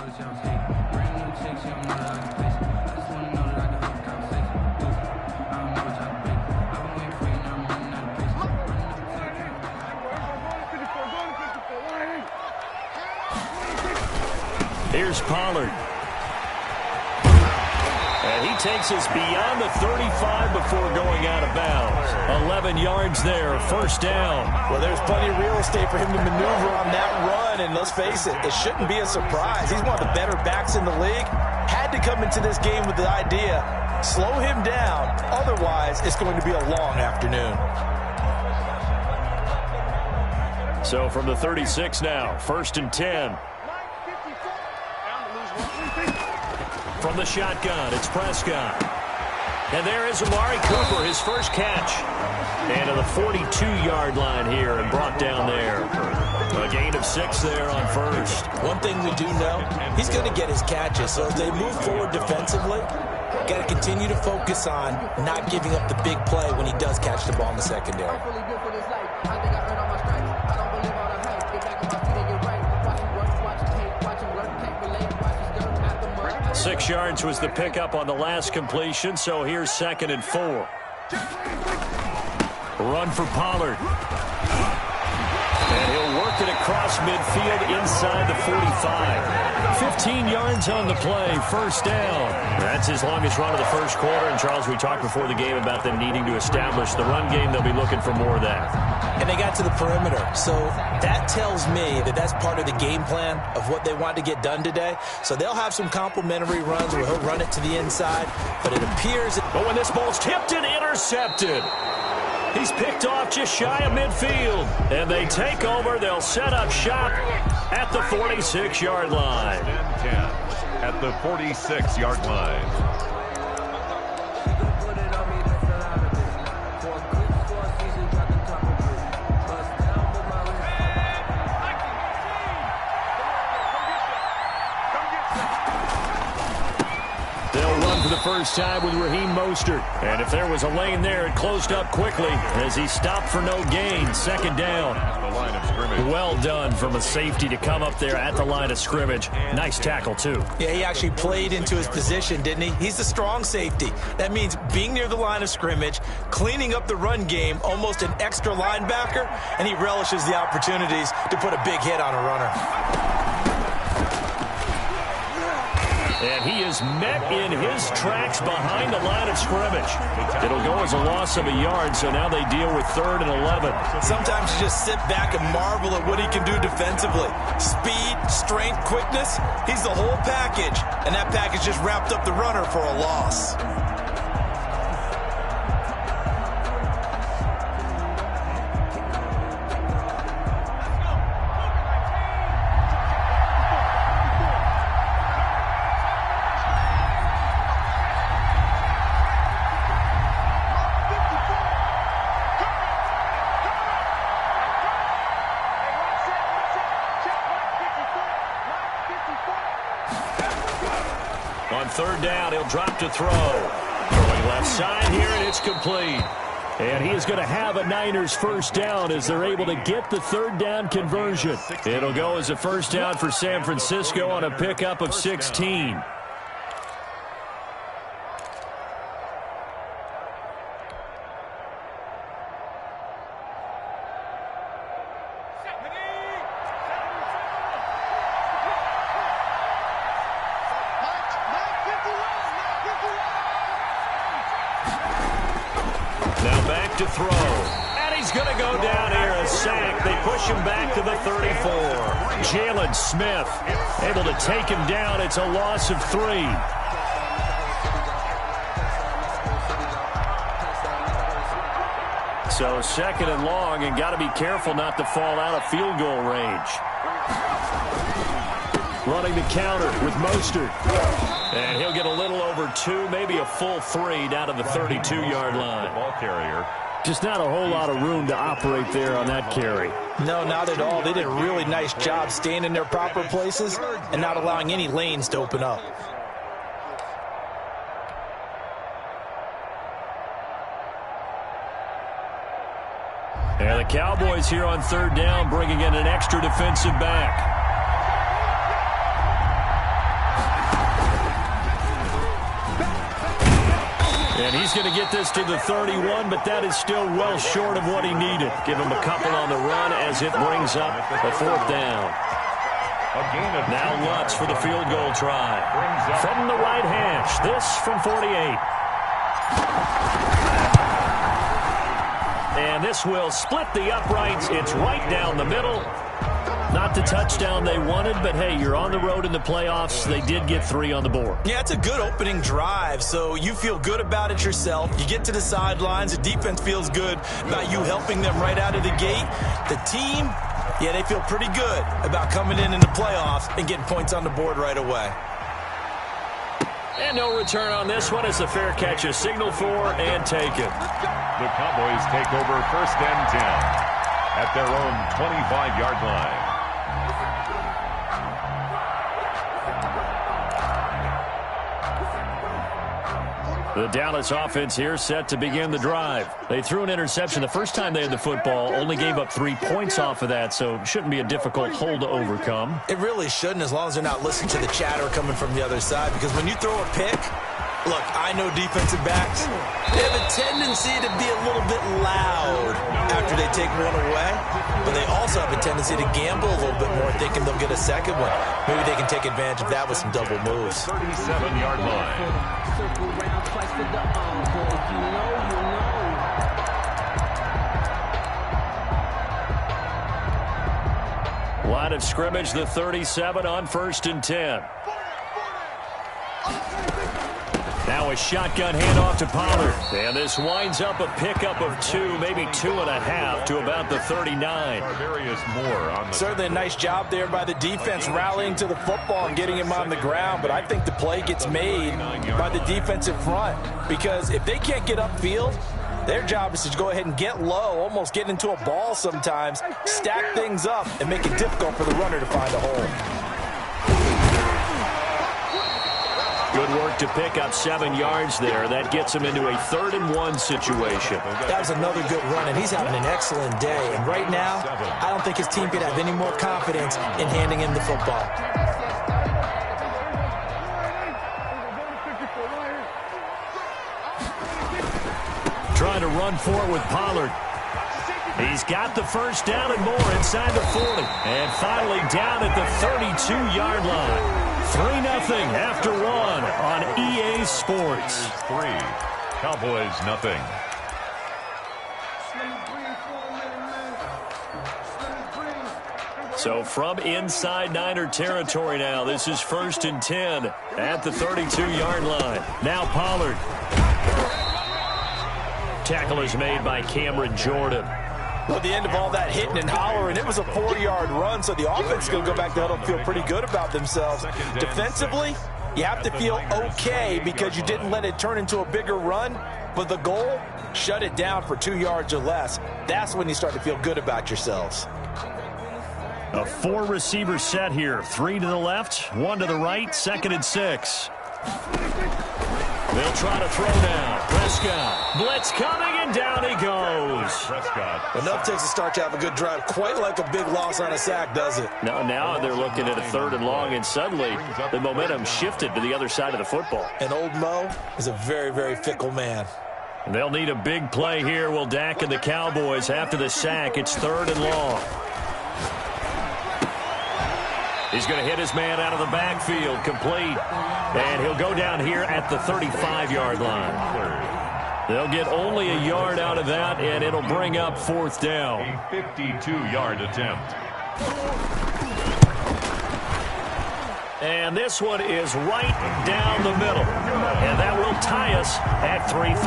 Here's Pollard. And he takes us beyond the 35 before going out of bounds. 11 yards there, first down. Well, there's plenty of real estate for him to maneuver on that run, and let's face it, it shouldn't be a surprise. He's one of the better backs in the league. Had to come into this game with the idea, slow him down, otherwise it's going to be a long afternoon. So from the 36 now, first and 10. From the shotgun, it's Prescott. And there is Amari Cooper, his first catch. And to the 42-yard line here and brought down there. A gain of 6 there on first. One thing we do know, he's going to get his catches. So as they move forward defensively, got to continue to focus on not giving up the big play when he does catch the ball in the secondary. 6 yards was the pickup on the last completion, so here's 2nd and 4. Run for Pollard. And he'll work it across midfield inside the 45. 15 yards on the play, first down. That's his longest run of the first quarter. And, Charles, we talked before the game about them needing to establish the run game. They'll be looking for more of that. And they got to the perimeter. So that tells me that that's part of the game plan of what they want to get done today. So they'll have some complimentary runs where he'll run it to the inside. But it appears that... But when this ball's tipped and intercepted, he's picked off just shy of midfield. And they take over. They'll set up shop at the 46-yard line. 10 at the 46-yard line. For the first time with Raheem Mostert. And if there was a lane there, it closed up quickly as he stopped for no gain. Second down. The line of scrimmage. Well done from a safety to come up there at the line of scrimmage. Nice tackle, too. Yeah, he actually played into his position, didn't he? He's the strong safety. That means being near the line of scrimmage, cleaning up the run game, almost an extra linebacker, and he relishes the opportunities to put a big hit on a runner. And he is met in his tracks behind the line of scrimmage. It'll go as a loss of a yard, so now they deal with 3rd and 11. Sometimes you just sit back and marvel at what he can do defensively. Speed, strength, quickness, he's the whole package. And that package just wrapped up the runner for a loss. On 3rd down, he'll drop to throw. Throwing left side here, and it's complete. And he is going to have a Niners first down as they're able to get the 3rd down conversion. It'll go as a first down for San Francisco on a pickup of 16. To throw, and he's going to go down here, a sack. They push him back to the 34. Jalen Smith able to take him down. It's a loss of 3. So 2nd and long, and got to be careful not to fall out of field goal range. Running the counter with Mostert. And he'll get a little over 2, maybe a full 3 down to the 32-yard line. Ball carrier. Just not a whole lot of room to operate there on that carry. No, not at all. They did a really nice job staying in their proper places and not allowing any lanes to open up. And the Cowboys here on 3rd down bringing in an extra defensive back. And he's going to get this to the 31, but that is still well short of what he needed. Give him a couple on the run as it brings up a 4th down. Now Lutz for the field goal try. From the right hash, this from 48. And this will split the uprights. It's right down the middle. Not the touchdown they wanted, but hey, you're on the road in the playoffs. They did get 3 on the board. Yeah, it's a good opening drive, so you feel good about it yourself. You get to the sidelines. The defense feels good about you helping them right out of the gate. The team, yeah, they feel pretty good about coming in the playoffs and getting points on the board right away. And no return on this one. It's a fair catch, a signal for, and taken. The Cowboys take over 1st and 10 at their own 25-yard line. The Dallas offense here set to begin the drive. They threw an interception the first time they had the football, only gave up 3 points off of that, so it shouldn't be a difficult hole to overcome. It really shouldn't, as long as they're not listening to the chatter coming from the other side, because when you throw a pick, look, I know defensive backs, they have a tendency to be a little bit loud after they take one away, but they also have a tendency to gamble a little bit more, thinking they'll get a second one. Maybe they can take advantage of that with some double moves. 37-yard line. Line of scrimmage, the 37 on 1st and 10. Now a shotgun handoff to Pollard. And this winds up a pickup of 2, maybe 2.5 to about the 39. Certainly a nice job there by the defense rallying to the football and getting him on the ground. But I think the play gets made by the defensive front, because if they can't get upfield, their job is to go ahead and get low, almost get into a ball sometimes, stack things up, and make it difficult for the runner to find a hole. Good work to pick up 7 yards there. That gets him into a 3rd and 1 situation. That was another good run, and he's having an excellent day. And right now, I don't think his team could have any more confidence in handing him the football. Trying to run for it with Pollard. He's got the 1st down and more inside the 40. And finally down at the 32-yard line. 3-0 after 1 on EA Sports. 3, Cowboys nothing. So from inside Niner territory now, this is 1st and 10 at the 32-yard line. Now Pollard. Tackle is made by Cameron Jordan. Well, at the end of all that hitting and hollering, it was a 4-yard run, so the offense is going to go back to huddle and feel pretty good about themselves. Defensively, you have to feel okay because you didn't let it turn into a bigger run, but the goal, shut it down for 2 yards or less. That's when you start to feel good about yourselves. A 4-receiver set here. 3 to the left, 1 to the right, 2nd and 6. They'll try to throw now. Prescott. Blitz coming, and down he goes. Prescott. Enough takes to start to have a good drive. Quite like a big loss on a sack, does it? Now they're looking at a 3rd and long, and suddenly the momentum shifted to the other side of the football. And old Mo is a very, very fickle man. They'll need a big play here. Will Dak and the Cowboys after the sack. It's 3rd and long. He's going to hit his man out of the backfield, complete. And he'll go down here at the 35-yard line. They'll get only a yard out of that, and it'll bring up 4th down. A 52-yard attempt. And this one is right down the middle. And that will tie us at 3-3.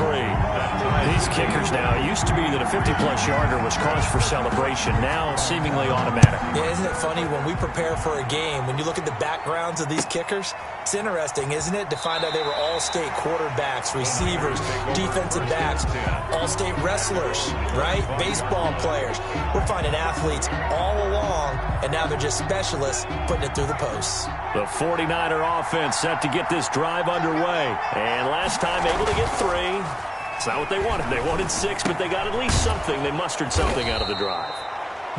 These kickers now, it used to be that a 50-plus yarder was cause for celebration. Now seemingly automatic. Yeah, isn't it funny when we prepare for a game, when you look at the backgrounds of these kickers, it's interesting, isn't it, to find out they were all-state quarterbacks, receivers, defensive backs, all-state wrestlers, right? Baseball players. We're finding athletes all along, and now they're just specialists putting it through the posts. The 49er offense set to get this drive underway. And last time able to get 3. It's not what they wanted. They wanted 6, but they got at least something. They mustered something out of the drive.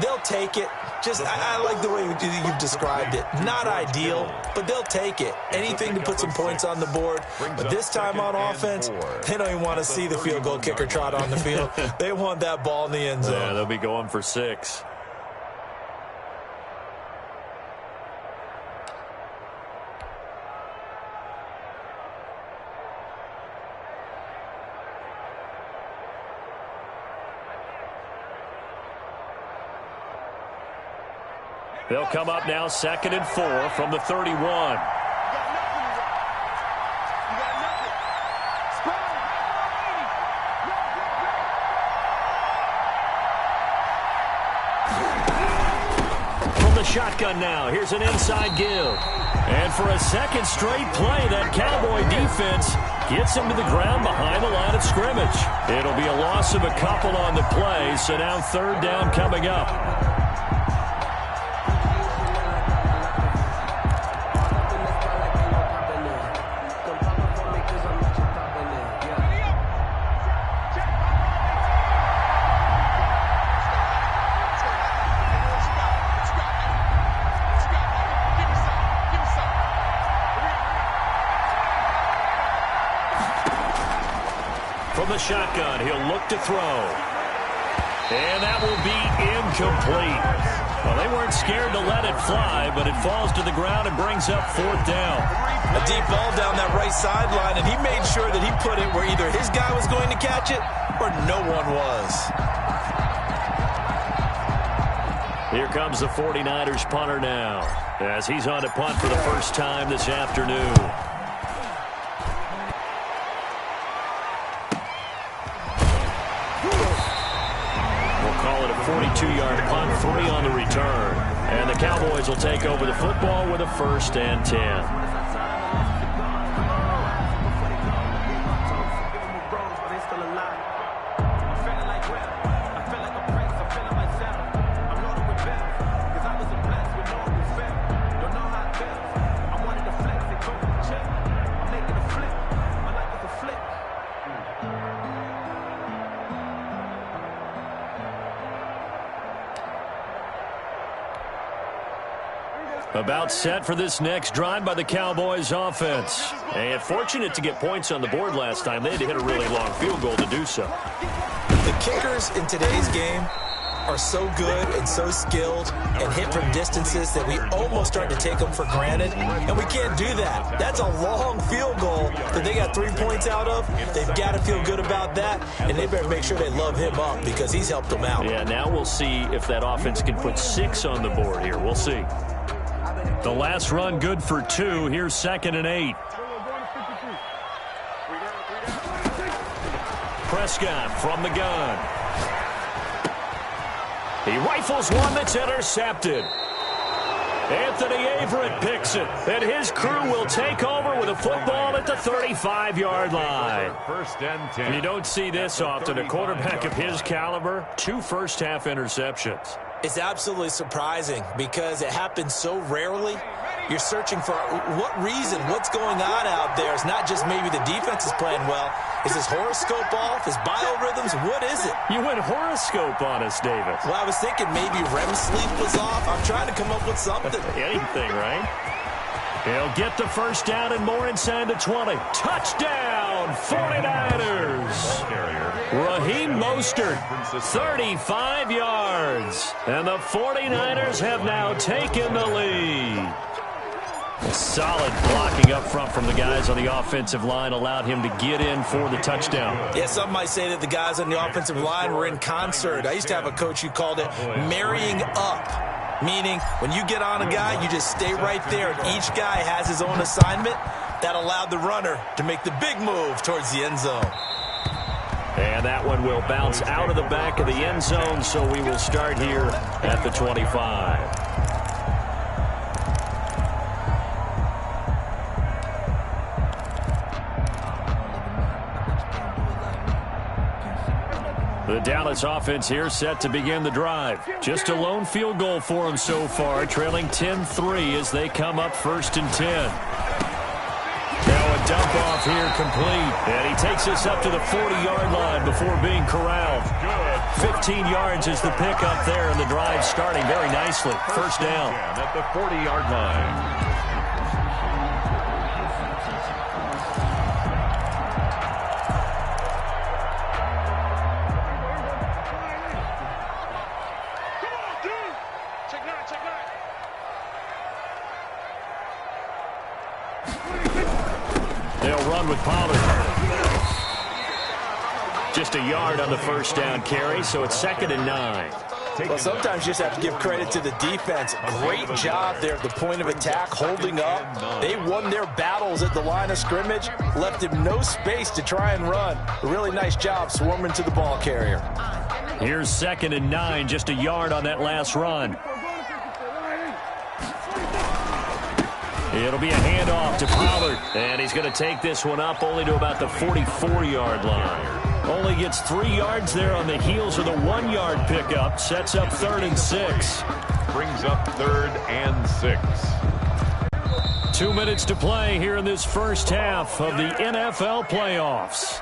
They'll take it. I like the way you've described it. Not ideal, but they'll take it. Anything to put some points on the board. But this time on offense, they don't even want to see the field goal kicker trot on the field. They want that ball in the end zone. Yeah, they'll be going for 6. They'll come up now 2nd and 4 from the 31. From the shotgun now, here's an inside give. And for a second straight play, that Cowboy defense gets him to the ground behind the line of scrimmage. It'll be a loss of a couple on the play, so now 3rd down coming up. From the shotgun, he'll look to throw. And that will be incomplete. Well, they weren't scared to let it fly, but it falls to the ground and brings up 4th down. A deep ball down that right sideline, and he made sure that he put it where either his guy was going to catch it or no one was. Here comes the 49ers punter now, as he's on to punt for the first time this afternoon. Call it a 42-yard punt, 3 on the return. And the Cowboys will take over the football with a 1st and 10. About set for this next drive by the Cowboys offense. And fortunate to get points on the board last time. They had to hit a really long field goal to do so. The kickers in today's game are so good and so skilled and hit from distances that we almost start to take them for granted. And we can't do that. That's a long field goal that they got 3 points out of. They've got to feel good about that. And they better make sure they love him up because he's helped them out. Yeah, now we'll see if that offense can put 6 on the board here. We'll see. The last run good for 2. Here's 2nd and 8. Prescott from the gun. He rifles one that's intercepted. Anthony Averett picks it, and his crew will take over with a football at the 35-yard line. 1st and 10. And you don't see this often. A quarterback of his caliber, 2 first-half interceptions. It's absolutely surprising because it happens so rarely. You're searching for what reason, what's going on out there. It's not just maybe the defense is playing well. Is his horoscope off? His biorhythms? What is it? You went horoscope on us, Davis. Well, I was thinking maybe REM sleep was off. I'm trying to come up with something. Anything, right? He'll get the first down and more inside the 20. Touchdown, 49ers. Raheem Mostert, 35 yards. And the 49ers have now taken the lead. Solid blocking up front from the guys on the offensive line allowed him to get in for the touchdown. Yeah, some might say that the guys on the offensive line were in concert. I used to have a coach who called it marrying up, meaning when you get on a guy, you just stay right there. Each guy has his own assignment. That allowed the runner to make the big move towards the end zone. And that one will bounce out of the back of the end zone, so we will start here at the 25. The Dallas offense here set to begin the drive. Just a lone field goal for them so far, trailing 10-3 as they come up 1st and 10. Now a dump off here complete. And he takes us up to the 40-yard line before being corralled. 15 15 yards is the pickup there, and the drive starting very nicely. First down. At the 40-yard line. They'll run with Pollard. Just a yard on the first down carry, so it's 2nd and 9. Well, sometimes you just have to give credit to the defense. Great job there at the point of attack, holding up. They won their battles at the line of scrimmage, left him no space to try and run. A really nice job swarming to the ball carrier. Here's 2nd and 9, just a yard on that last run. It'll be a handoff to Pollard, and he's going to take this one up only to about the 44-yard line. Only gets 3 yards there on the heels of the 1-yard pickup. Sets up 3rd and 6. Brings up 3rd and 6. 2 minutes to play here in this first half of the NFL playoffs.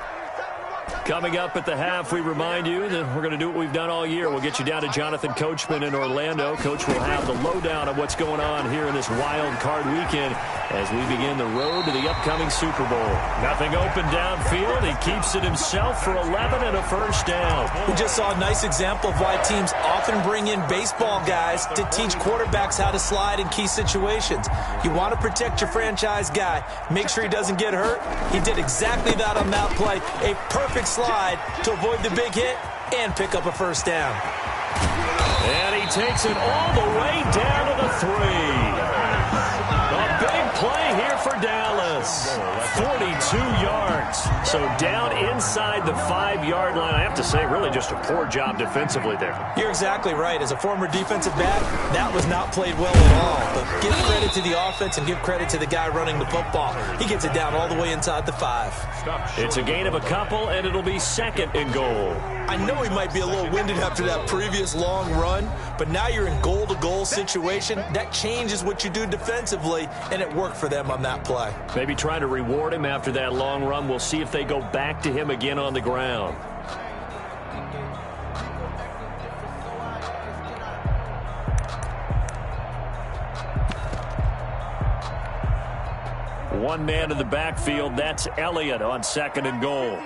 Coming up at the half, we remind you that we're going to do what we've done all year. We'll get you down to Jonathan Coachman in Orlando. Coach will have the lowdown of what's going on here in this wild card weekend as we begin the road to the upcoming Super Bowl. Nothing open downfield. He keeps it himself for 11 and a first down. We just saw a nice example of why teams often bring in baseball guys to teach quarterbacks how to slide in key situations. You want to protect your franchise guy. Make sure he doesn't get hurt. He did exactly that on that play. A perfect slide to avoid the big hit and pick up a first down. And he takes it all the way down to the 3. A big play here for Dallas. 42 yards. So down inside the 5-yard line. I have to say, really just a poor job defensively there. You're exactly right. As a former defensive back, that was not played well at all. But give credit to the offense and give credit to the guy running the football. He gets it down all the way inside the 5. It's a gain of a couple, and it'll be 2nd and goal. I know he might be a little winded after that previous long run, but now you're in goal-to-goal situation. That changes what you do defensively, and it worked for them on that play. Maybe try to reward him after that long run. We'll see if they go back to him again on the ground. One man in the backfield. That's Elliott on 2nd and goal.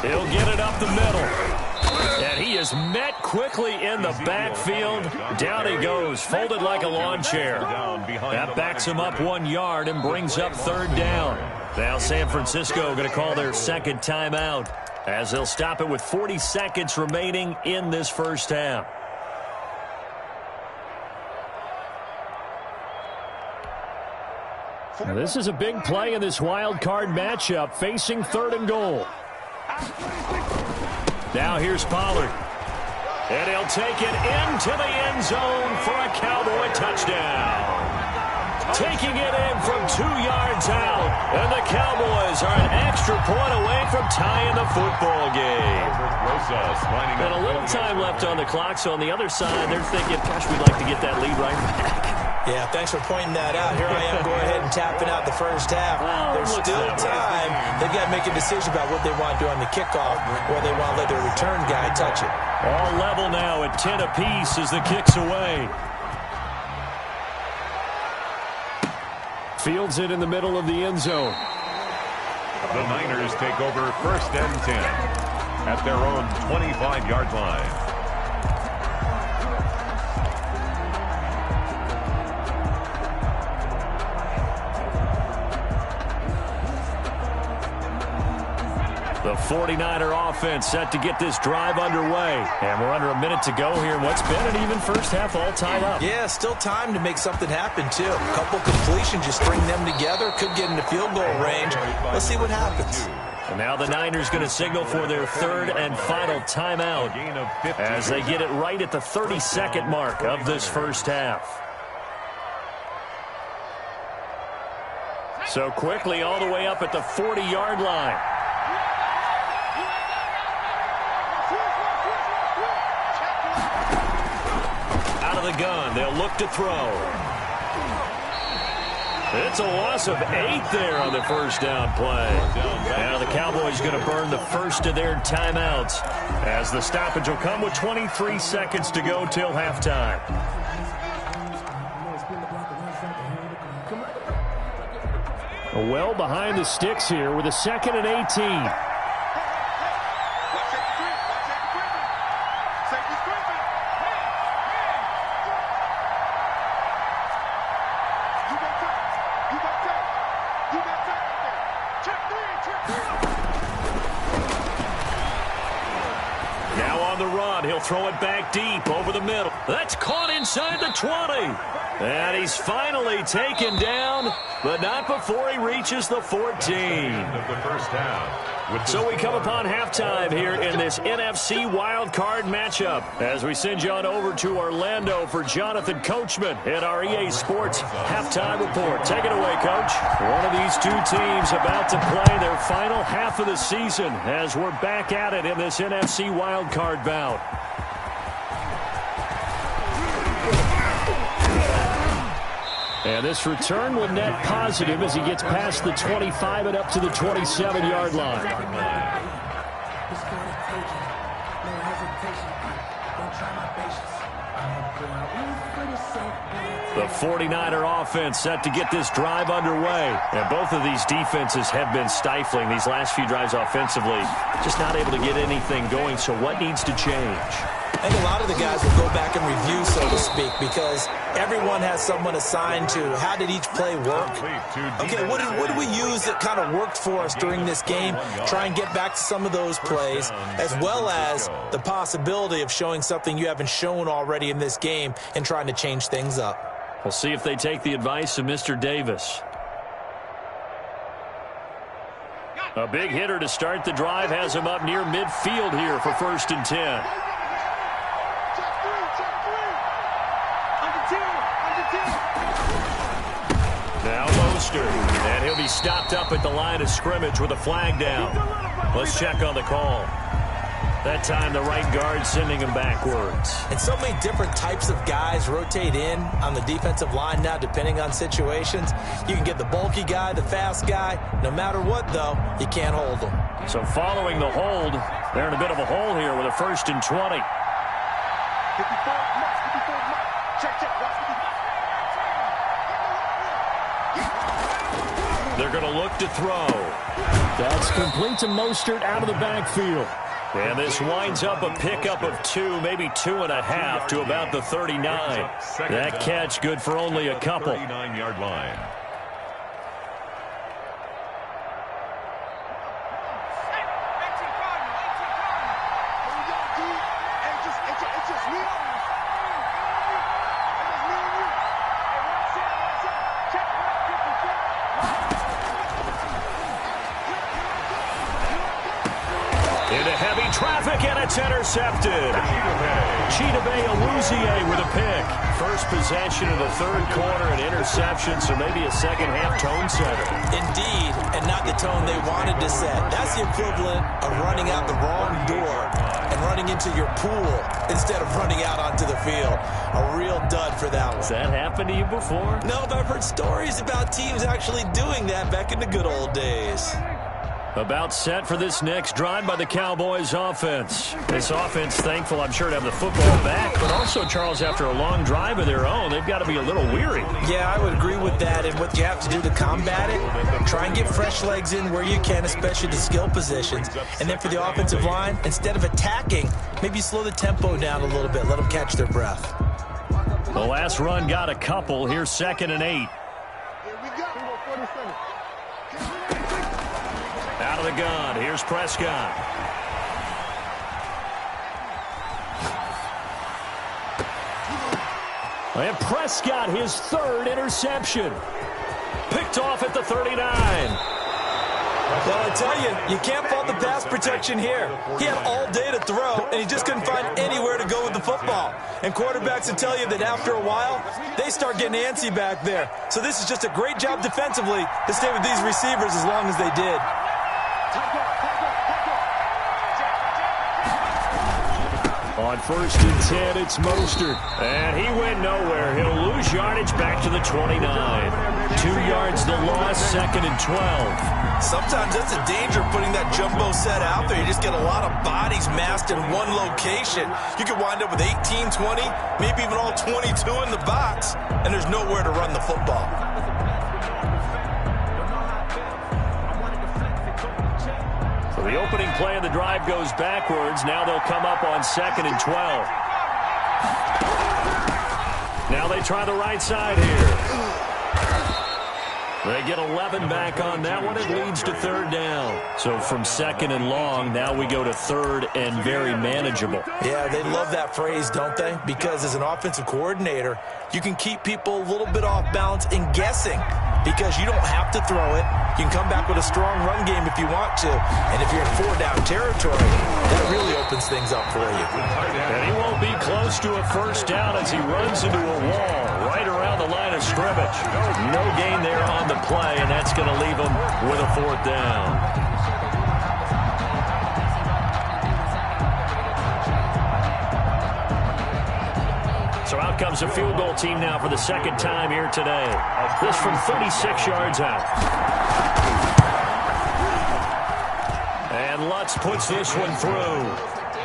He'll get it up the middle. And he is met quickly in the backfield. Down he goes, folded like a lawn chair. That backs him up 1 yard and brings up 3rd down. Now San Francisco going to call their 2nd timeout as they'll stop it with 40 seconds remaining in this first half. Now, this is a big play in this wild card matchup, facing 3rd and goal. Now here's Pollard. And he'll take it into the end zone for a Cowboy touchdown. Taking it in from 2 yards out. And the Cowboys are an extra point away from tying the football game. And a little time left on the clock, so on the other side, they're thinking, gosh, we'd like to get that lead right back. Yeah, thanks for pointing that out. Here I am going ahead and tapping out the first half. There's still time. They've got to make a decision about what they want to do on the kickoff, or they want to let their return guy touch it. All level now at 10 apiece as the kick's away. Fields it in the middle of the end zone. The Niners take over 1st and 10 at their own 25-yard line. The 49er offense set to get this drive underway. And we're under a minute to go here in what's been an even first half, all tied up. Yeah, still time to make something happen, too. A couple completions, just string them together. Could get into field goal range. Let's see what happens. And now the Niners going to signal for their 3rd and final timeout as they get it right at the 32nd mark of this first half. So quickly all the way up at the 40-yard line. Out of the gun, they'll look to throw. It's a loss of 8 there on the first down play. Now the Cowboys going to burn the first of their timeouts as the stoppage will come with 23 seconds to go till halftime. Well behind the sticks here with a 2nd and 18. Now on the run, he'll throw it back deep over the middle. That's caught inside the 20. And he's finally taken down, but not before he reaches the 14. So we come upon halftime here in this NFC wildcard matchup as we send you on over to Orlando for Jonathan Coachman at our EA Sports Halftime Report. Take it away, Coach. One of these two teams about to play their final half of the season as we're back at it in this NFC wildcard bout. And this return will net positive as he gets past the 25 and up to the 27-yard line. The 49er offense set to get this drive underway. And both of these defenses have been stifling these last few drives offensively. Just not able to get anything going, so what needs to change? I think a lot of the guys will go back and review, so to speak, because everyone has someone assigned to how did each play work. Okay, what did we use that kind of worked for us during this game? Try and get back to some of those plays, as well as the possibility of showing something you haven't shown already in this game and trying to change things up. We'll see if they take the advice of Mr. Davis. A big hitter to start the drive has him up near midfield here for 1st and 10. Now Mostert, and he'll be stopped up at the line of scrimmage with a flag down. Let's check on the call. That time the right guard sending him backwards. And so many different types of guys rotate in on the defensive line now depending on situations. You can get the bulky guy, the fast guy. No matter what, though, you can't hold them. So following the hold, they're in a bit of a hole here with a 1st and 20. They're going to look to throw. That's complete to Mostert out of the backfield. And this winds up a pickup of 2, maybe 2.5 to about the 39. That catch good for only a couple. 39-yard line. Traffic, and it's intercepted. Chidobe Awuzie with a pick. First possession of the 3rd quarter, an interception, so maybe a second-half tone setter. Indeed, and not the tone they wanted to set. That's the equivalent of running out the wrong door and running into your pool instead of running out onto the field. A real dud for that one. Has that happened to you before? No, but I've heard stories about teams actually doing that back in the good old days. About set for this next drive by the Cowboys offense. This offense, thankful, I'm sure, to have the football back, but also, Charles, after a long drive of their own, they've got to be a little weary. Yeah, I would agree with that, and what you have to do to combat it, try and get fresh legs in where you can, especially the skill positions. And then for the offensive line, instead of attacking, maybe slow the tempo down a little bit, let them catch their breath. The last run got a couple. Here's 2nd and 8. Out of the gun, here's Prescott. And Prescott, his 3rd interception. Picked off at the 39. Well, I tell you, you can't fault the pass protection here. He had all day to throw, and he just couldn't find anywhere to go with the football. And quarterbacks will tell you that after a while, they start getting antsy back there. So this is just a great job defensively to stay with these receivers as long as they did. On 1st and 10, it's Mostert. And he went nowhere. He'll lose yardage back to the 29. 2 yards the loss, 2nd and 12. Sometimes that's the danger of putting that jumbo set out there. You just get a lot of bodies massed in one location. You could wind up with 18, 20, maybe even all 22 in the box, and there's nowhere to run the football. So the opening play of the drive goes backwards. Now they'll come up on 2nd and 12. Now they try the right side here. They get 11 back on that one. It leads to 3rd down. So from 2nd and long, now we go to 3rd and very manageable. Yeah, they love that phrase, don't they? Because as an offensive coordinator, you can keep people a little bit off balance and guessing because you don't have to throw it. You can come back with a strong run game if you want to. And if you're in 4-down territory, that really opens things up for you. And he won't be close to a 1st down as he runs into a wall right around the line of scrimmage. No gain there on the play, and that's going to leave him with a 4th down. So out comes a field goal team now for the 2nd time here today. This from 36 yards out. And Lutz puts this one through.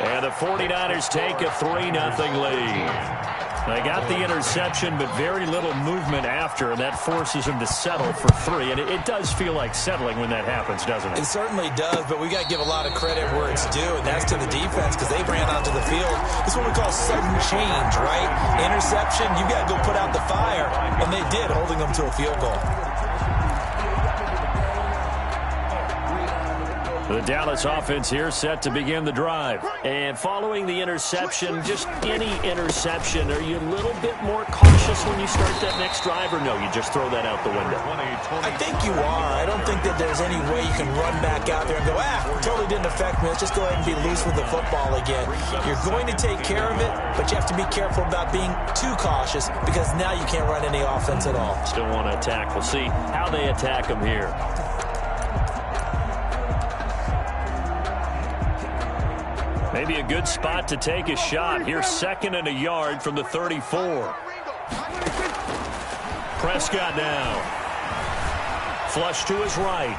And the 49ers take a 3-0 lead. They got the interception, but very little movement after, and that forces him to settle for 3. And it does feel like settling when that happens, doesn't it? It certainly does, but we got to give a lot of credit where it's due, and that's to the defense because they ran onto the field. This is what we call sudden change, right? Interception, you got to go put out the fire, and they did, holding them to a field goal. The Dallas offense here set to begin the drive. And following the interception, just any interception, are you a little bit more cautious when you start that next drive, or no, you just throw that out the window? I think you are. I don't think that there's any way you can run back out there and go, totally didn't affect me. Let's just go ahead and be loose with the football again. You're going to take care of it, but you have to be careful about being too cautious because now you can't run any offense at all. Still want to attack. We'll see how they attack them here. Maybe a good spot to take a shot. Here's 2nd and a yard from the 34. Prescott now. Flush to his right.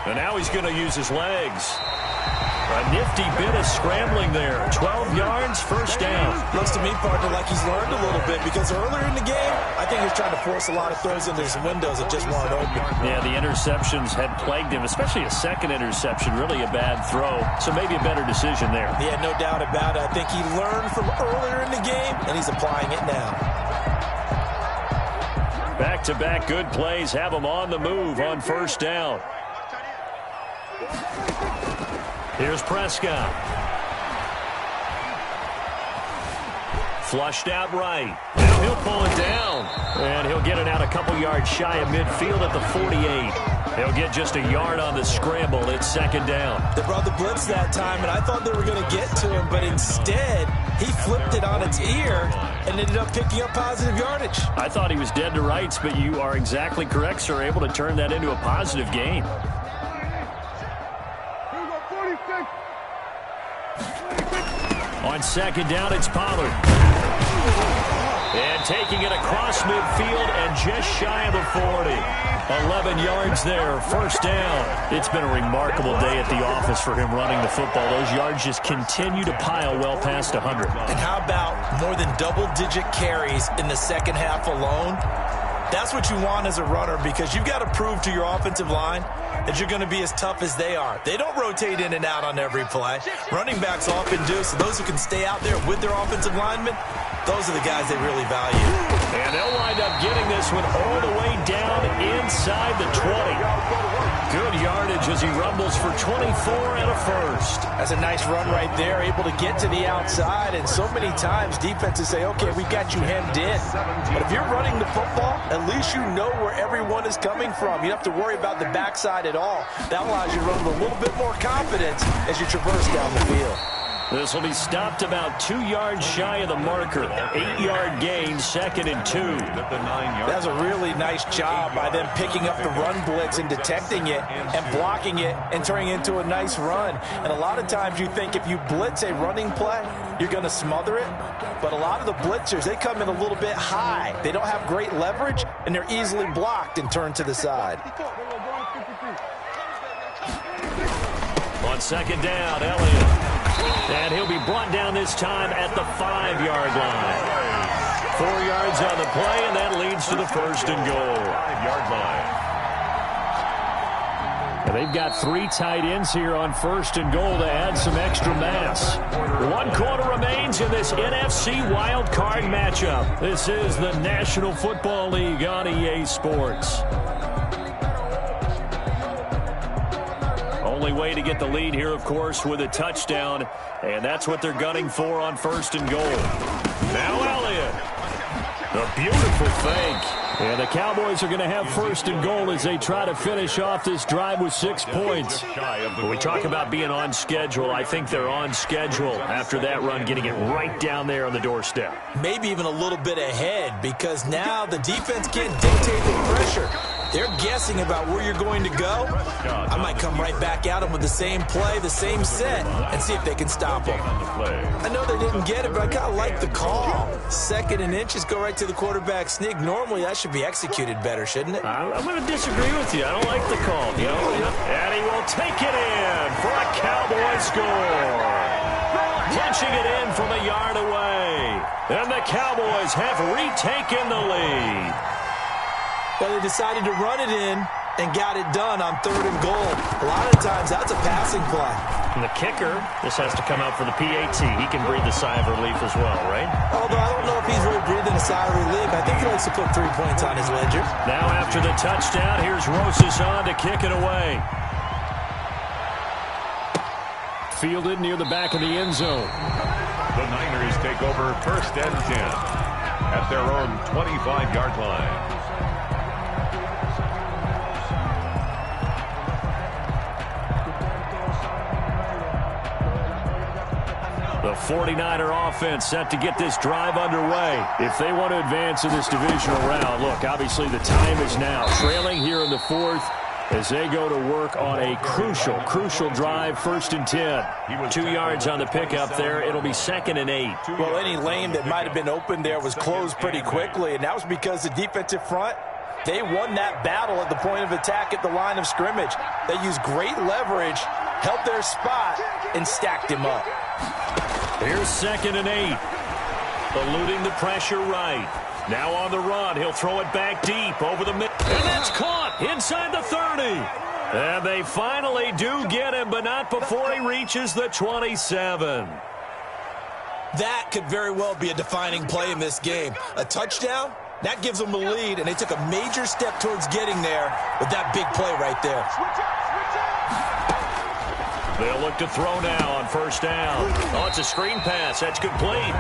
And now he's going to use his legs. A nifty bit of scrambling there. 12 yards, 1st down. Looks to me, partner, like he's learned a little bit because earlier in the game, I think he was trying to force a lot of throws into some windows that just weren't open. Yeah, the interceptions had plagued him, especially a 2nd interception. Really a bad throw, so maybe a better decision there. Yeah, no doubt about it. I think he learned from earlier in the game, and he's applying it now. Back-to-back good plays have him on the move on 1st down. Here's Prescott. Flushed out right. Now he'll pull it down. And he'll get it out a couple yards shy of midfield at the 48. He'll get just a yard on the scramble. It's 2nd down. They brought the blitz that time, and I thought they were going to get to him, but instead he flipped it on its ear and ended up picking up positive yardage. I thought he was dead to rights, but you are exactly correct, sir. Able to turn that into a positive gain. On 2nd down, it's Pollard. And taking it across midfield and just shy of the 40. 11 yards there, 1st down. It's been a remarkable day at the office for him running the football. Those yards just continue to pile well past 100. And how about more than double-digit carries in the 2nd half alone? That's what you want as a runner because you've got to prove to your offensive line that you're going to be as tough as they are. They don't rotate in and out on every play. Running backs often do, so those who can stay out there with their offensive linemen, those are the guys they really value. And they'll wind up getting this one all the way down inside the 20. Good yardage as he rumbles for 24 and a 1st. That's a nice run right there, able to get to the outside. And so many times defenses say, okay, we've got you hemmed in. But if you're running the football, at least you know where everyone is coming from. You don't have to worry about the backside at all. That allows you to run with a little bit more confidence as you traverse down the field. This will be stopped about 2 yards shy of the marker. 8-yard gain, 2nd and 2. That's a really nice job by them picking up the run blitz and detecting it and blocking it and turning it into a nice run. And a lot of times you think if you blitz a running play, you're going to smother it. But a lot of the blitzers, they come in a little bit high. They don't have great leverage, and they're easily blocked and turned to the side. On 2nd down, Elliott. And he'll be brought down this time at the 5-yard line. 4 yards on the play, and that leads to the 1st and goal. 5-yard line. And they've got 3 tight ends here on 1st and goal to add some extra mass. 1 quarter remains in this NFC wild card matchup. This is the National Football League on EA Sports. Only way to get the lead here, of course, with a touchdown, and that's what they're gunning for on 1st and goal. Now Elliott. A beautiful fake. And the Cowboys are going to have 1st and goal as they try to finish off this drive with 6 points. When we talk about being on schedule, I think they're on schedule after that run, getting it right down there on the doorstep. Maybe even a little bit ahead, because now the defense can't dictate the pressure. They're guessing about where you're going to go. I might come right back at them with the same play, the same set, and see if they can stop them. I know they didn't get it, but I kind of like the call. 2nd and inches, go right to the quarterback sneak. Normally, that should be executed better, shouldn't it? I'm going to disagree with you. I don't like the call. And he will take it in for a Cowboy score. Punching it in from a yard away. And the Cowboys have retaken the lead. Well, they decided to run it in and got it done on 3rd and goal. A lot of times, that's a passing play. And the kicker, this has to come out for the PAT. He can breathe a sigh of relief as well, right? Although I don't know if he's really breathing a sigh of relief. I think he likes to put 3 points on his ledger. Now after the touchdown, here's Rosas on to kick it away. Fielded near the back of the end zone. The Niners take over 1st and 10 at their own 25-yard line. The 49er offense set to get this drive underway. If they want to advance in this divisional round, look, obviously the time is now. Trailing here in the 4th as they go to work on a crucial drive, 1st and 10. 2 yards on the pickup there. It'll be 2nd and 8. Well, any lane that might have been open there was closed pretty quickly, and that was because the defensive front, they won that battle at the point of attack at the line of scrimmage. They used great leverage, held their spot, and stacked him up. Here's 2nd and 8. Eluding the pressure right. Now on the run. He'll throw it back deep over the middle. And that's caught inside the 30. And they finally do get him, but not before he reaches the 27. That could very well be a defining play in this game. A touchdown, that gives them the lead, and they took a major step towards getting there with that big play right there. They'll look to throw now on 1st down. Oh, it's a screen pass. That's complete.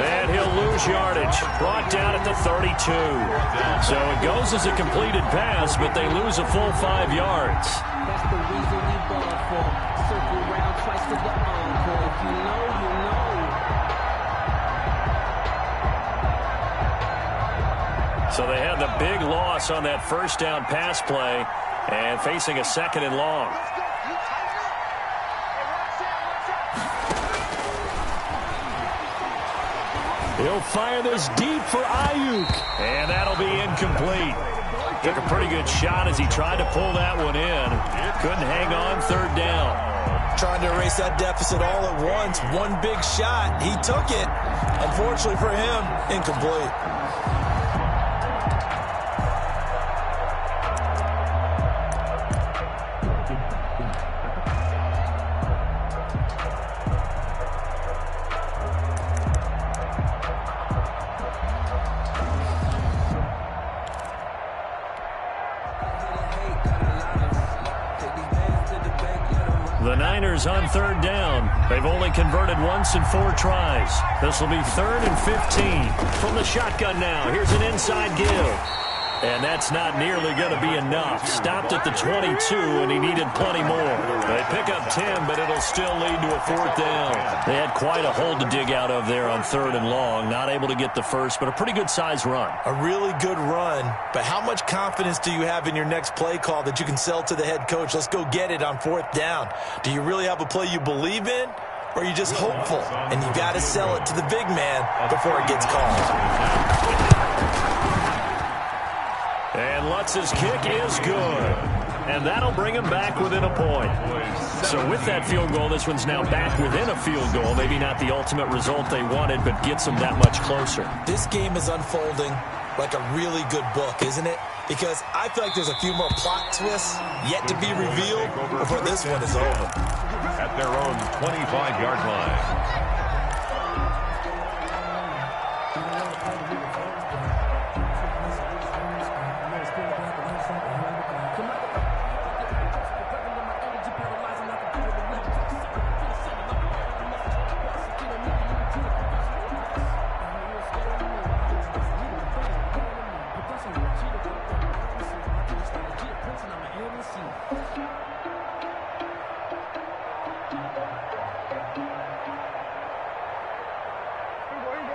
And he'll lose yardage. Brought down at the 32. So it goes as a completed pass, but they lose a full 5 yards. That's the reason we ball for. Circle around twice to the encore. If you know, you know. So they had the big loss on that 1st down pass play and facing a 2nd and long. He'll fire this deep for Ayuk. And that'll be incomplete. Took a pretty good shot as he tried to pull that one in. Couldn't hang on 3rd down. Trying to erase that deficit all at once. One big shot. He took it. Unfortunately for him, incomplete. The Niners on 3rd down. They've only converted once in 4 tries. This will be 3rd and 15. From the shotgun now. Here's an inside give. And that's not nearly going to be enough. Stopped at the 22, and he needed plenty more. They pick up 10, but it'll still lead to a 4th down. They had quite a hole to dig out of there on 3rd and long. Not able to get the first, but a pretty good-sized run. A really good run, but how much confidence do you have in your next play call that you can sell to the head coach? Let's go get it on 4th down. Do you really have a play you believe in, or are you just hopeful? And you got to sell it to the big man before it gets called. And Lutz's kick is good. And that'll bring him back within a point. So with that field goal, this one's now back within a field goal. Maybe not the ultimate result they wanted, but gets them that much closer. This game is unfolding like a really good book, isn't it? Because I feel like there's a few more plot twists yet to be revealed before this one is over. At their own 25-yard line.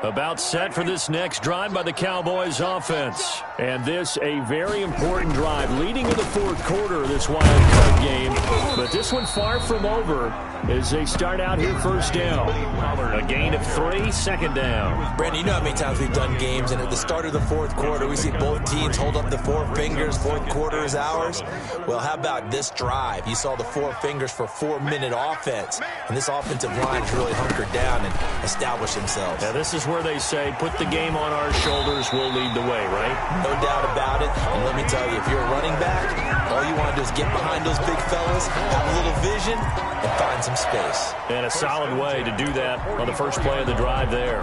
About set for this next drive by the Cowboys offense. And this a very important drive leading to the 4th quarter of this wild card game. But this one far from over as they start out here 1st down. A gain of 3, 2nd down. Brandon, you know how many times we've done games, and at the start of the 4th quarter, we see both teams hold up the 4 fingers, 4th quarter is ours. Well, how about this drive? You saw the 4 fingers for 4-minute offense, and this offensive line has really hunkered down and established themselves. Yeah, this is where they say, put the game on our shoulders, we'll lead the way, right? No doubt about it, and let me tell you, if you're a running back, all you want to do is get behind those big fellas, have a little vision, and find some space. And a solid way to do that on the first play of the drive there.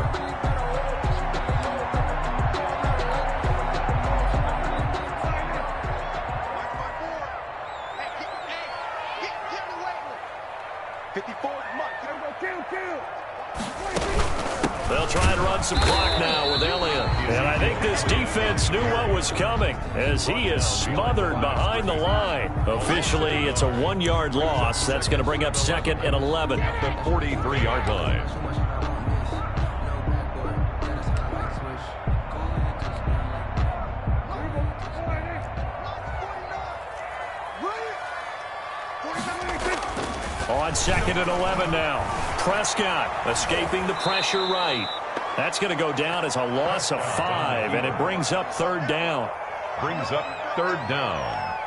They'll try and run some clock now with Elliott. And I think this defense knew what was coming as he is smothered behind the line. Officially, it's a 1-yard loss. That's going to bring up 2nd and 11. At the 43-yard line. On 2nd and 11 now. Prescott escaping the pressure right. That's going to go down as a loss of 5, and it brings up 3rd down. Brings up 3rd down.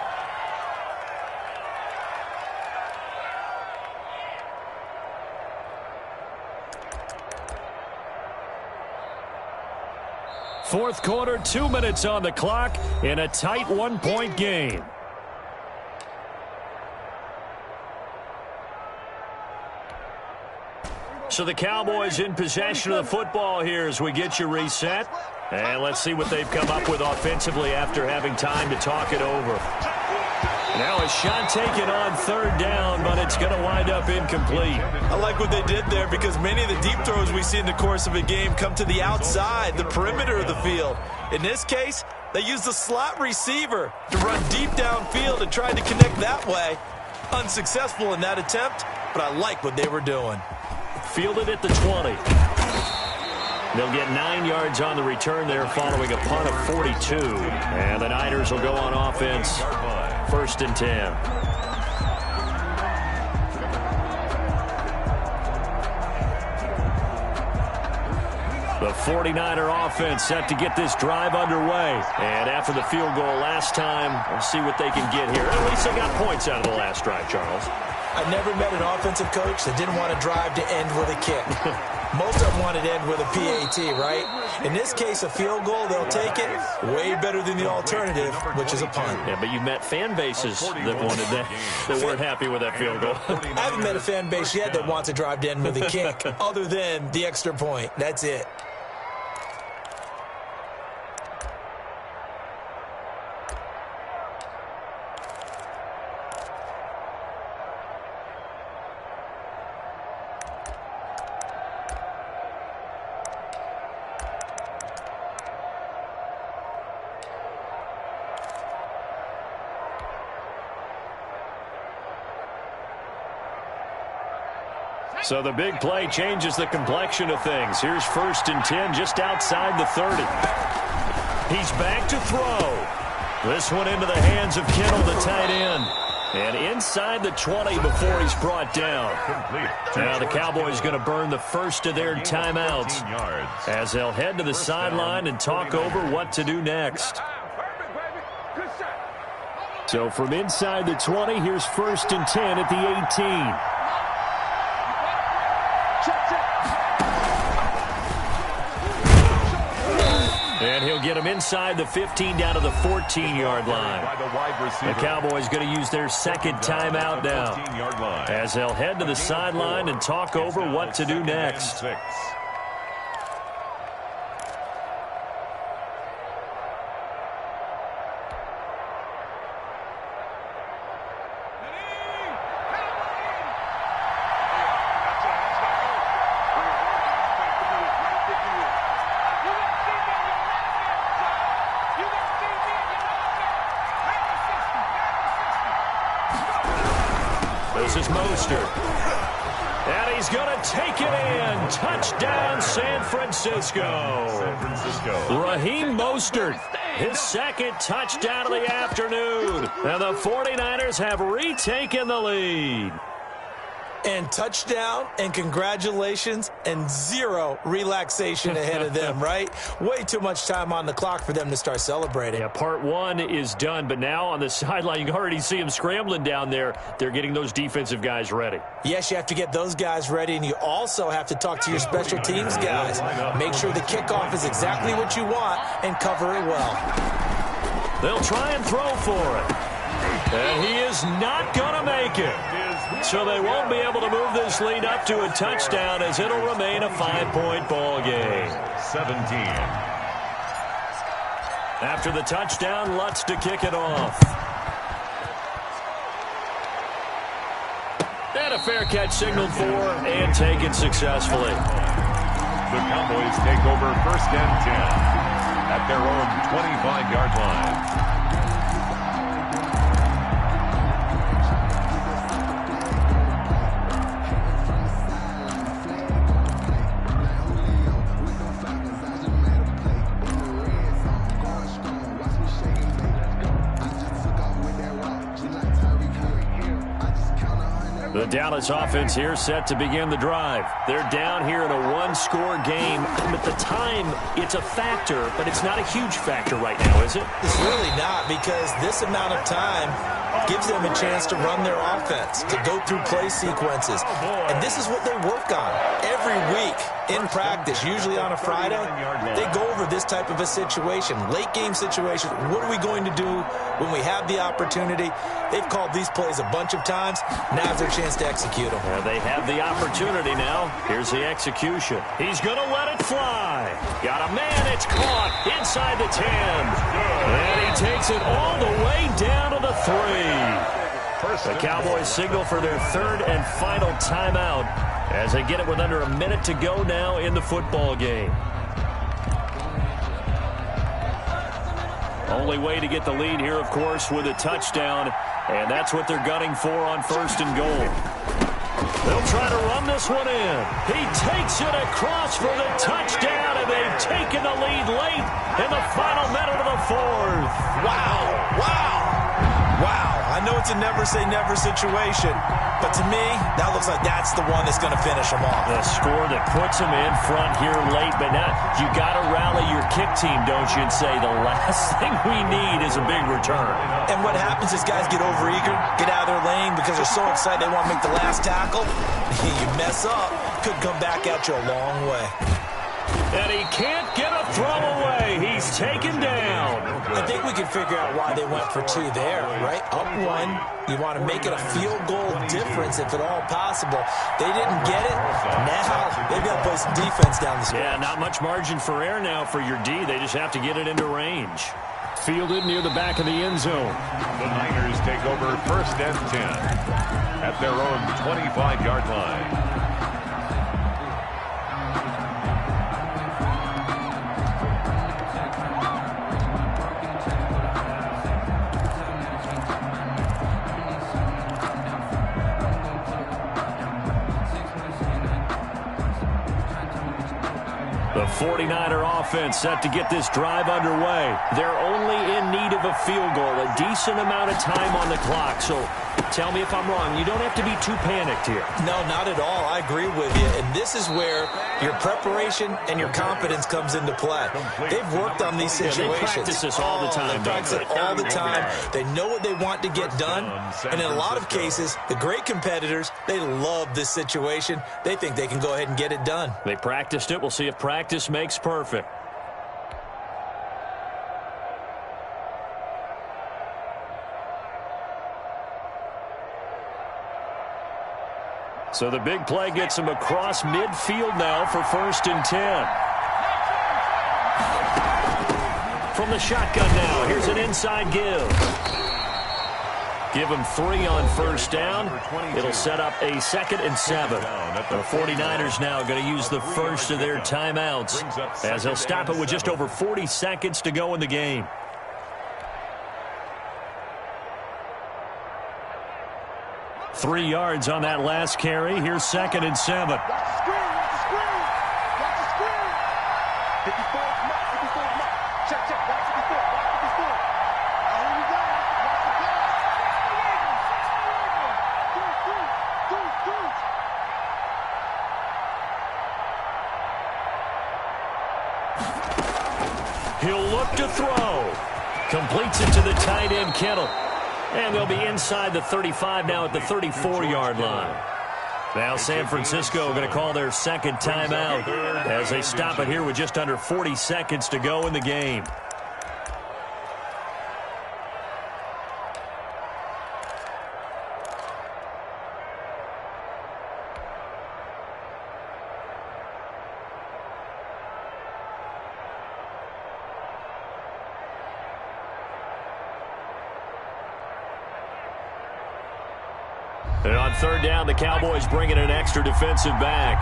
Fourth quarter, 2 minutes on the clock in a tight 1-point game. So the Cowboys in possession of the football here as we get you reset. And let's see what they've come up with offensively after having time to talk it over. Now a shot taken on 3rd down, but it's going to wind up incomplete. I like what they did there because many of the deep throws we see in the course of a game come to the outside, the perimeter of the field. In this case, they used the slot receiver to run deep downfield and tried to connect that way. Unsuccessful in that attempt, but I like what they were doing. Fielded at the 20. They'll get 9 yards on the return there following a punt of 42. And the Niners will go on offense. 1st and 10. The 49er offense set to get this drive underway. And after the field goal last time, we'll see what they can get here. At least they got points out of the last drive, Charles. I never met an offensive coach that didn't want to drive to end with a kick. Most of them wanted to end with a PAT, right? In this case, a field goal, they'll take it. Way better than the alternative, which is a punt. Yeah, but you met fan bases that wanted that weren't happy with that field goal. I haven't met a fan base yet that wants to drive to end with a kick, other than the extra point. That's it. So the big play changes the complexion of things. Here's 1st and 10 just outside the 30. He's back to throw. This one into the hands of Kittle, the tight end. And inside the 20 before he's brought down. Now the Cowboys going to burn the first of their timeouts as they'll head to the sideline and talk over what to do next. So from inside the 20, here's 1st and 10 at the 18. And he'll get him inside the 15 down to the 14-yard line. The Cowboys going to use their second timeout now as they'll head to the sideline and talk over what to do next. This is Mostert. And he's going to take it in. Touchdown, San Francisco. Raheem Mostert, his second touchdown of the afternoon. And the 49ers have retaken the lead. And touchdown, and congratulations, and zero relaxation ahead of them, right? Way too much time on the clock for them to start celebrating. Yeah, part one is done, but now on the sideline, you can already see them scrambling down there. They're getting those defensive guys ready. Yes, you have to get those guys ready, and you also have to talk to your special teams guys. Make sure the kickoff is exactly what you want and cover it well. They'll try and throw for it. And he is not going to make it. So they won't be able to move this lead up to a touchdown as it'll remain a 5-point ball game. 17. After the touchdown, Lutz to kick it off. And a fair catch signaled for and taken successfully. The Cowboys take over 1st and 10 at their own 25-yard line. The Dallas offense here set to begin the drive. They're down here in a one-score game. And at the time, it's a factor, but it's not a huge factor right now, is it? It's really not, because this amount of time gives them a chance to run their offense, to go through play sequences. And this is what they work on every week in practice, usually on a Friday. They go over this type of a situation, late game situation. What are we going to do when we have the opportunity? They've called these plays a bunch of times. Now's their chance to execute them. Well, they have the opportunity now. Here's the execution. He's going to let it fly. Got a man. It's caught inside the 10. And he takes it all the way down to the 3. The Cowboys signal for their third and final timeout as they get it with under a minute to go now in the football game. Only way to get the lead here, of course, with a touchdown, and that's what they're gunning for on 1st and goal. They'll try to run this one in. He takes it across for the touchdown, and they've taken the lead late in the final minute of the 4th. Wow, wow, wow. I know it's a never-say-never situation, but to me, that looks like that's the one that's going to finish them off. The score that puts them in front here late, but now you got to rally your kick team, don't you, and say the last thing we need is a big return. And what happens is guys get overeager, get out of their lane because they're so excited they want to make the last tackle. You mess up, could come back at you a long way. And he can't get a throw away. He's taken down. I think we can figure out why they went for 2 there, right? Up 1, you want to make it a field goal difference if at all possible. They didn't get it. Now they've got to play some defense down the stretch. Yeah, not much margin for error now for your D. They just have to get it into range. Fielded near the back of the end zone. The Niners take over 1st and 10 at their own 25-yard line. 49er offense set to get this drive underway. They're only in need of a field goal, a decent amount of time on the clock. So tell me if I'm wrong. You don't have to be too panicked here. No, not at all. I agree with you. And this is where your preparation and your confidence comes into play. They've worked on these situations. They practice this all the time. They practice it all the time. They know what they want to get done. And in a lot of cases, the great competitors, they love this situation. They think they can go ahead and get it done. They practiced it. We'll see if practice makes perfect. So the big play gets him across midfield now for 1st and 10. From the shotgun now, here's an inside give. Give him 3 on 1st down. It'll set up a 2nd and 7. The 49ers now going to use the first of their timeouts as they'll stop it with just over 40 seconds to go in the game. Three yards on that last carry. Here's 2nd and 7. He'll look to throw. Completes it to the tight end, Kittle. And they'll be inside the 35 now at the 34-yard line. Now San Francisco going to call their 2nd timeout as they stop it here with just under 40 seconds to go in the game. And on 3rd down, the Cowboys bring in an extra defensive back.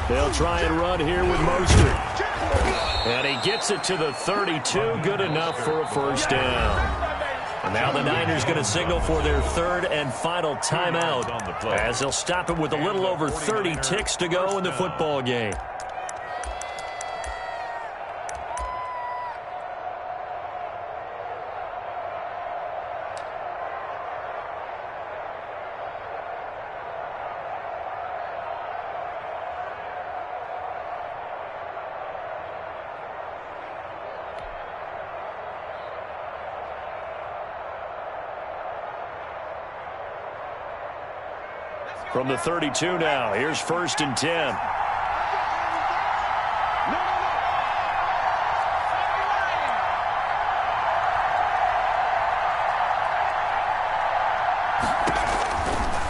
They'll try and run here with Mostert. And he gets it to the 32. Good enough for a 1st down. And now the Niners going to signal for their 3rd and final timeout as they'll stop it with a little over 30 ticks to go in the football game. From the 32 now, here's 1st and 10.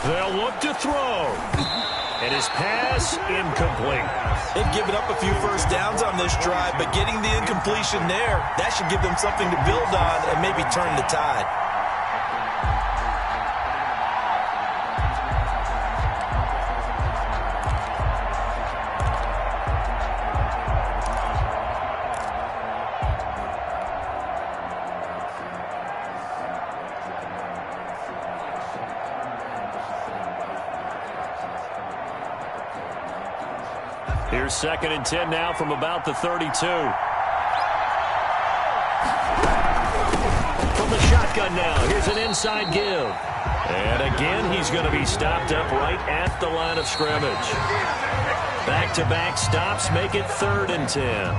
They'll look to throw. And his pass incomplete. They've given up a few 1st downs on this drive, but getting the incompletion there, that should give them something to build on and maybe turn the tide. Here's 2nd and 10 now from about the 32. From the shotgun now, here's an inside give. And again, he's going to be stopped up right at the line of scrimmage. Back-to-back stops make it 3rd and 10.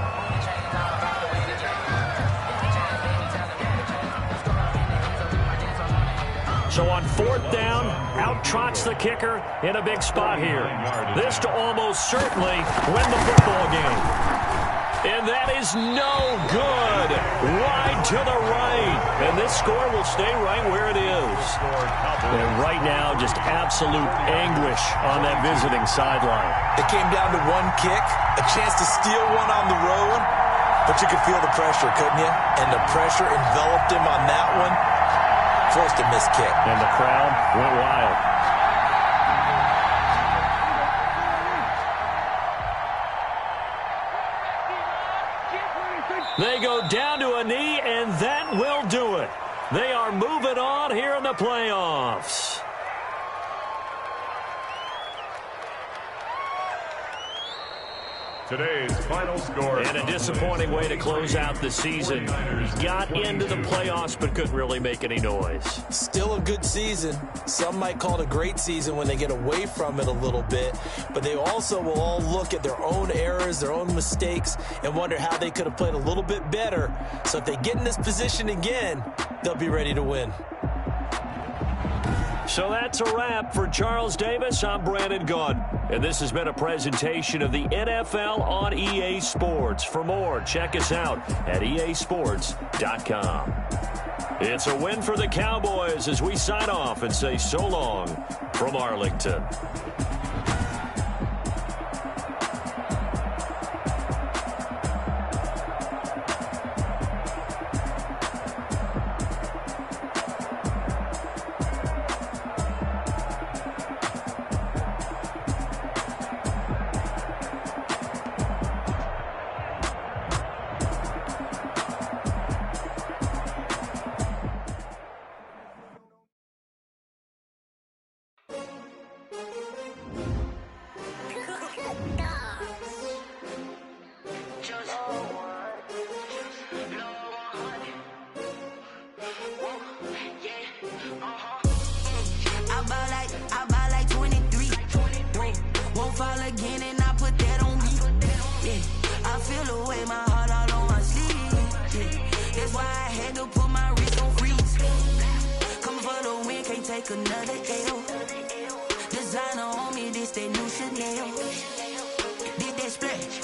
So on 4th down, out trots the kicker in a big spot here. This to almost certainly win the football game. And that is no good. Wide to the right. And this score will stay right where it is. And right now, just absolute anguish on that visiting sideline. It came down to one kick, a chance to steal one on the road. But you could feel the pressure, couldn't you? And the pressure enveloped him on that one. Forced a missed kick. And the crowd went wild. They go down to a knee, and that will do it. They are moving on here in the playoffs. today's final score. And a disappointing way to close out the season. He got into the playoffs but couldn't really make any noise. Still a good season. Some might call it a great season when they get away from it a little bit. But they also will all look at their own errors, their own mistakes, and wonder how they could have played a little bit better. So if they get in this position again, they'll be ready to win. So that's a wrap for Charles Davis. I'm Brandon Gunn. And this has been a presentation of the NFL on EA Sports. For more, check us out at easports.com. It's a win for the Cowboys as we sign off and say so long from Arlington. Another L. Designer on me, this that new Chanel. Did that splash.